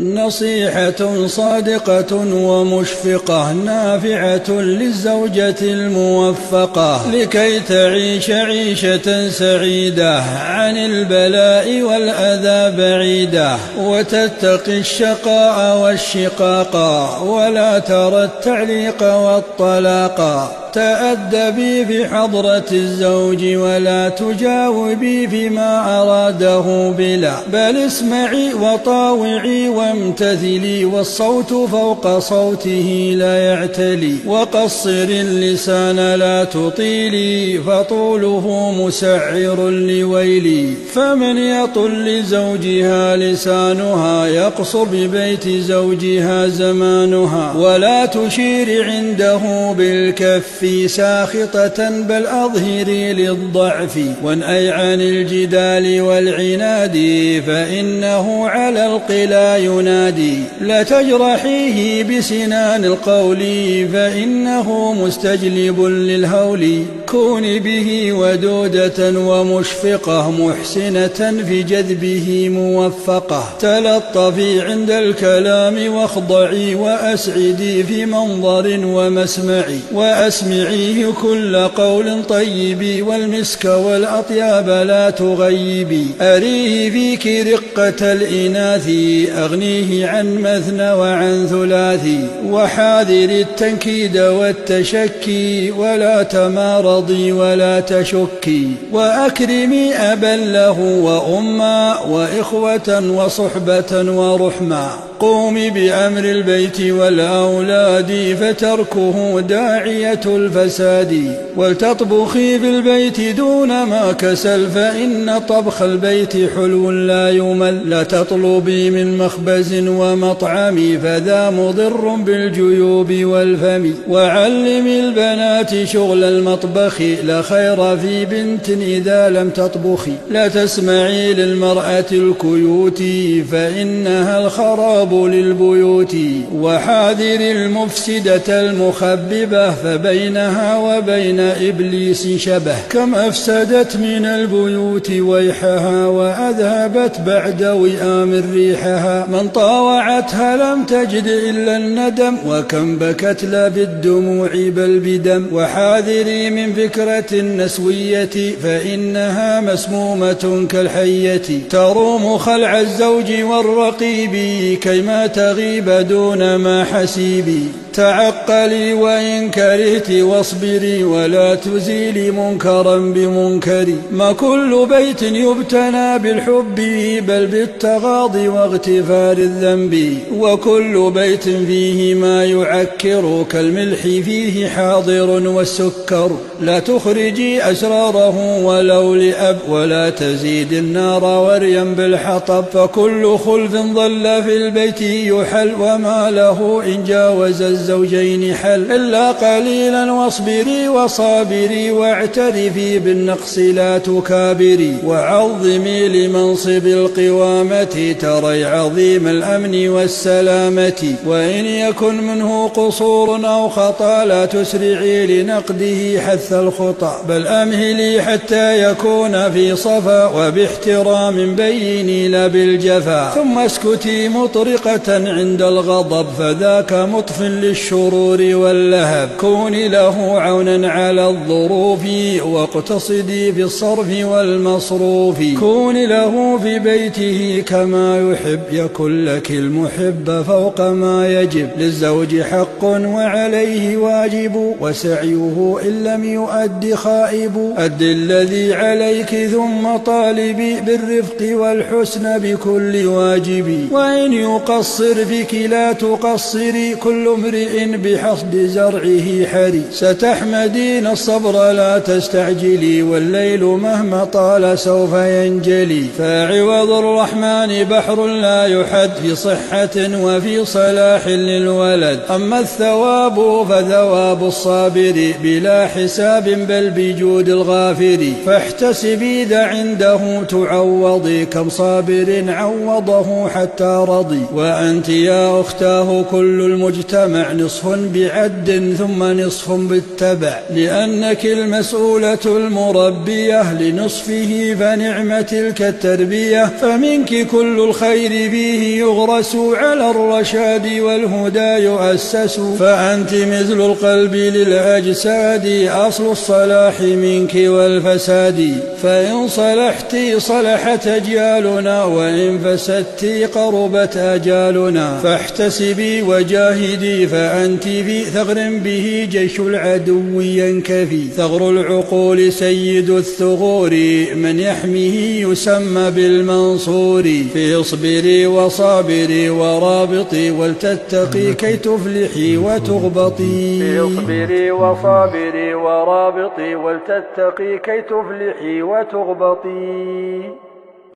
نصيحة صادقة ومشفقة نافعة للزوجة الموفقة لكي تعيش عيشة سعيدة عن البلاء والأذى بعيدة، وتتقي الشقاء والشقاق ولا ترى التعليق والطلاق. تأدبي في حضرة الزوج ولا تجاوبي فيما أراده بلا، بل اسمعي وطاوعي وامتثلي، والصوت فوق صوته لا يعتلي. وقصري اللسان لا تطيلي فطوله مسعر لويلي. فمن يطل لزوجها لسانها يقصر ببيت زوجها زمانها. ولا تشير عنده بالكف ساخطة بل أظهري للضعف، وانأي عن الجدال والعناد فإنه على القلا ينادي. لا تجرحيه بسنان القول فإنه مستجلب للهول. كوني به ودودة ومشفقة محسنة في جذبه موفقة. تلطفي عند الكلام واخضعي وأسعدي في منظر ومسمعي، وأسمعيه كل قول طيب والمسك والأطياب لا تغيبي. أريه فيك رقة الإناث أغنيه عن مثنى وعن ثلاث. وحاذر التنكيد والتشكي ولا تمارضي ولا تشكي. وأكرمي أبا له وأما وإخوة وصحبة ورحما. قومي بأمر البيت والأولاد فتركه داعية الفساد. ولتطبخي في البيت دون ما كسل فإن طبخ البيت حلو لا يمل. لا تطلبي من مخبز ومطعم فذا مضر بالجيوب والفم. وعلمي البنات شغل المطبخ لا خير في بنت إذا لم تطبخي. لا تسمعي للمرأة الكيوت فإنها الخراب للبيوت. وحاذر المفسدة المخببة فبينها وبين إبليس شبه. كم أفسدت من البيوت ويحها وأذهبت بعد وئام ريحها. من طاوعتها لم تجد إلا الندم وكم بكت لا بالدموع بل بدم. وحاذري من فكرة النسوية فإنها مسمومة كالحية. تروم خلع الزوج والرقيب كيما تغيب دون ما حسيبي. تعقلي وإن كرهت واصبري ولا تزيلي منكرا بمنكر. ما كل بيت يبتنى بالحب بل بالتغاضي واغتفار الذنب. وكل بيت فيه ما يعكر كالملح فيه حاضر والسكر. لا تخرجي أسراره ولو لأب ولا تزيد النار وريا بالحطب. فكل خلف ظل في البيت يحل وما له إن جاوز الزوجين حل. إلا قليلا واصبري وصابري واعترفي بالنقص لا تكابري. وعظمي لمنصب القوامة تري عظيم الأمن والسلامة. وإن يكن منه قصور أو خطأ لا تسرعي لنقده حث الخطأ بل أمهلي حتى يكون في صفا وباحترام بيني لا بالجفا. ثم اسكتي مطرقة عند الغضب فذاك مطف للشرور واللهب. كوني له عونا على الظروف واقتصدي في الصرف والمصروف. كوني له في بيته كما يحب يكن لك المحب فوق ما يجب. للزوج حق وعليه واجب وسعيه إن لم يؤد خائب. أد الذي عليك ثم طالبي بالرفق والحسن بكل واجب. وإن يقصر فيك لا تقصري كل امرئ بحصد زرعه حري. ستحمدين الصبر لا تستعجلي والليل مهما طال سوف ينجلي. فعوض الرحمن بحر لا يحد في صحة وفي صلاح للولد. أما الثواب فثواب الصابر بلا حساب بل بجود الغافر. فاحتسبي ذا عنده تعوضي كم صابر عوضه حتى رضي. وأنت يا أختاه كل المجتمع نصف بعد ثم نصف بالتبع، لأنك المسؤولة المربية لنصفه، فنعم تلك التربية. فمنك كل الخير فيه يغرس، على الرشاد والهدى يؤسس. فأنت مثل القلب للأجساد، أصل الصلاح منك والفساد. فإن صلحت صلحت أجيالنا، وإن فسدت قربت أجالنا. فاحتسبي وجاهدي، فأنت في ثغر به جيش العدو ينكفي. ثغر العقول سيد الثغور، من يحميه يسمى بالمنصور. فاصبري وصابري ورابطي، ولتتقي كي تفلحي وتغبطي. فاصبري وصابري ورابطي، ولتتقي كي تفلحي وتغبطي.